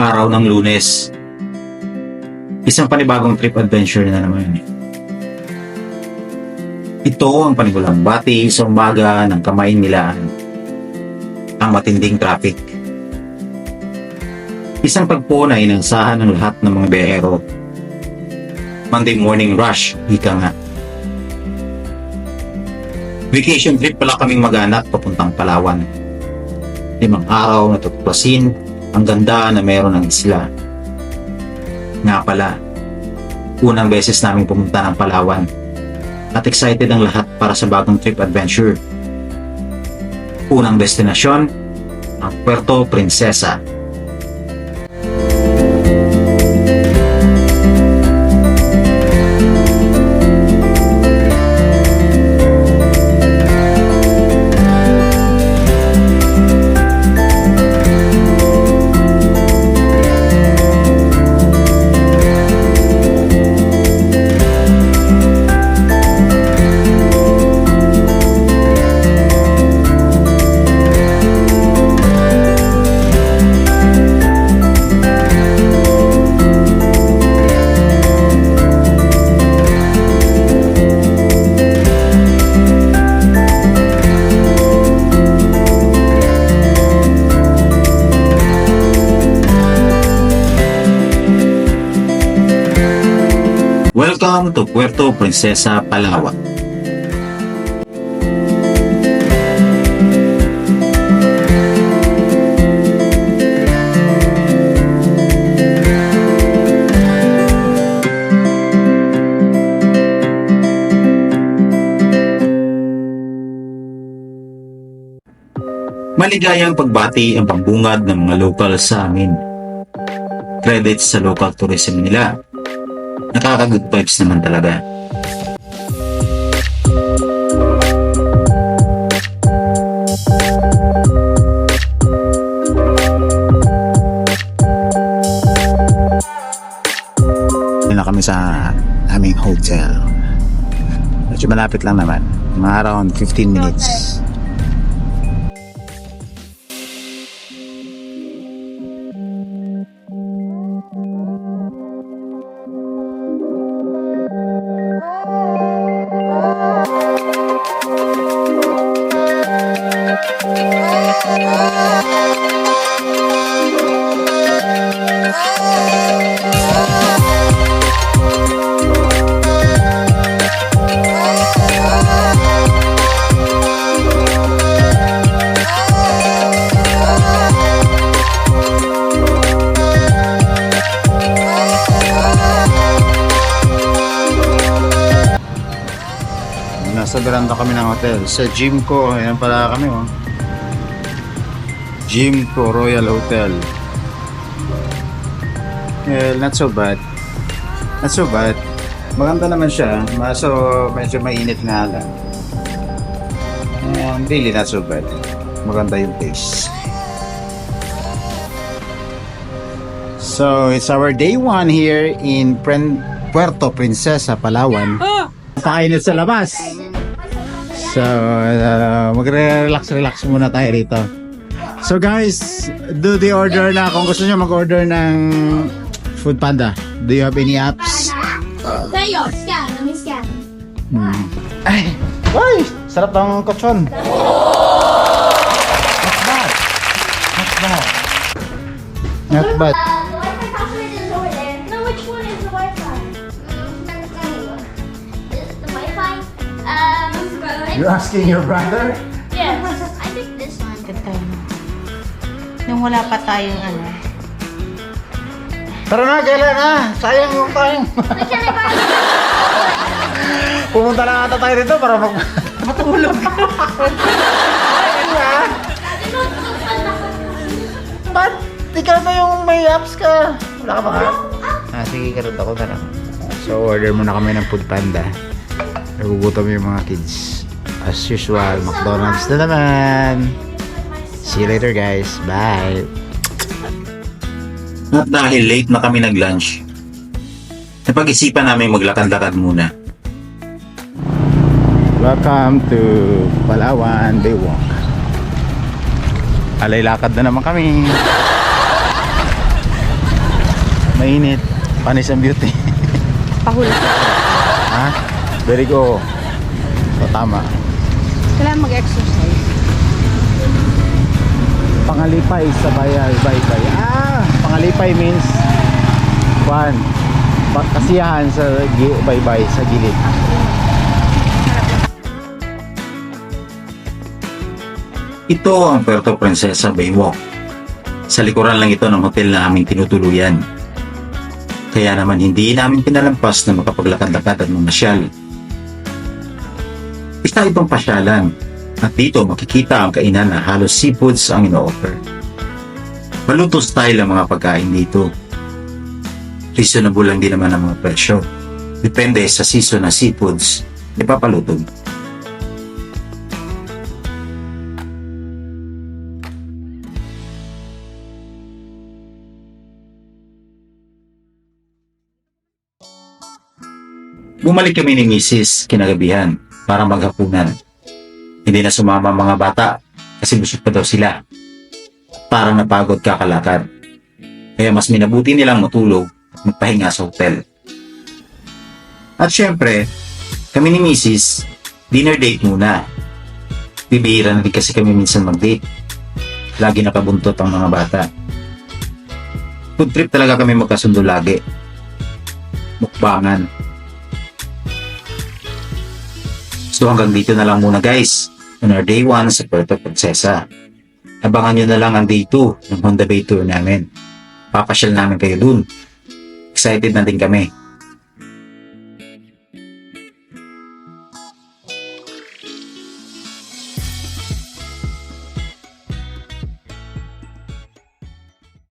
Araw ng Lunes. Isang panibagong trip adventure na naman. Ito ang panigulang bati sa umaga ng Kamaynilaan. Ang matinding traffic. Isang tagpo na inansahan ng lahat ng mga biyahero. Monday morning rush, ika nga. Vacation trip pala kaming mag-anak papuntang Palawan. 5 araw na tutuklasin ang ganda na meron ng isla. Nga pala, unang beses naming pumunta ng Palawan at excited ang lahat para sa bagong trip adventure. Unang destinasyon, ang Puerto Princesa. Welcome to Puerto Princesa, Palawan. Maligayang pagbati ang pambungad ng mga local sa amin. Credits sa local tourism nila. Nakaka-good vibes naman talaga. Na kami sa aming hotel. Medyo malapit lang naman. Mga around 15 minutes. Nasa veranda kami ng hotel. Sa Jimco, ayan pala kami oh. Jimco Royal Hotel. Well, not so bad. Not so bad. Maganda naman siya. So, medyo mainit nga lang. And really not so bad. Maganda yung place. So, it's our day 1 here in Puerto Princesa, Palawan. Painit sa labas. So, magre-relax muna tayo rito. So guys, do the order na. Kung gusto nyo mag-order ng Food Panda, do you have any apps? Tayo, scan. Let me scan. Ay! Ay! Sarap ng kutsyon. Not bad. Not bad. Not bad. The Wi-Fi password is over there. No, which one is the Wi-Fi? This is the Wi-Fi. You're asking your brother? Yes. I think this one. Nung wala pa tayong ano. Tara na, kailan na? Sayang yung time. Wait, can I borrow? Pumunta na ata tayo dito para matulog. Ba't? Ikaw na yung may apps ka. Wala ka ba ka? Sige, karot ako na lang. So, order muna kami ng Food Panda. Nagugutom yung mga kids. As usual, McDonald's na naman. See you later guys. Bye. At dahil late na kami nag-lunch, napag-isipan namin maglakad-lakad muna. Welcome to Palawan Baywalk. Alay lakad na naman kami. Mainit. Panis ang beauty. Pahula. Ha? Very go. So, tama. Kailangan mag-exercise. Pangalipay sa baybay. Pangalipay means kasiyahan sa baybay sa gilid. Ito ang Puerto Princesa Baywalk. Sa likuran lang ito ng hotel na aming tinutuluyan. Kaya naman hindi namin pinalampas na makapaglakad-lakad at mamasyal. Isa ibang pasyalan at dito makikita ang kainan na halos seafoods ang ino-offer. Maluto style ang mga pagkain dito. Reasonable lang din naman ang mga presyo. Depende sa season na seafoods ipapalutog. Bumalik kami ni Mrs. kinagabihan para maghapunan. Hindi na sumama ang mga bata kasi busog pa daw sila. Parang napagod kakalakad. Kaya mas minabuti nilang matulog at magpahinga sa hotel. At syempre, kami ni Mrs. dinner date muna. Bibihira na rin kasi kami minsan mag-date. Lagi nakabuntot ang mga bata. Food trip talaga kami magkasundo lagi. Mukbangan. So hanggang dito na lang muna guys on our day 1 sa Puerto Princesa. Abangan nyo na lang ang day 2 ng Honda Bay Tour namin. Papasyal namin kayo dun. Excited na din kami.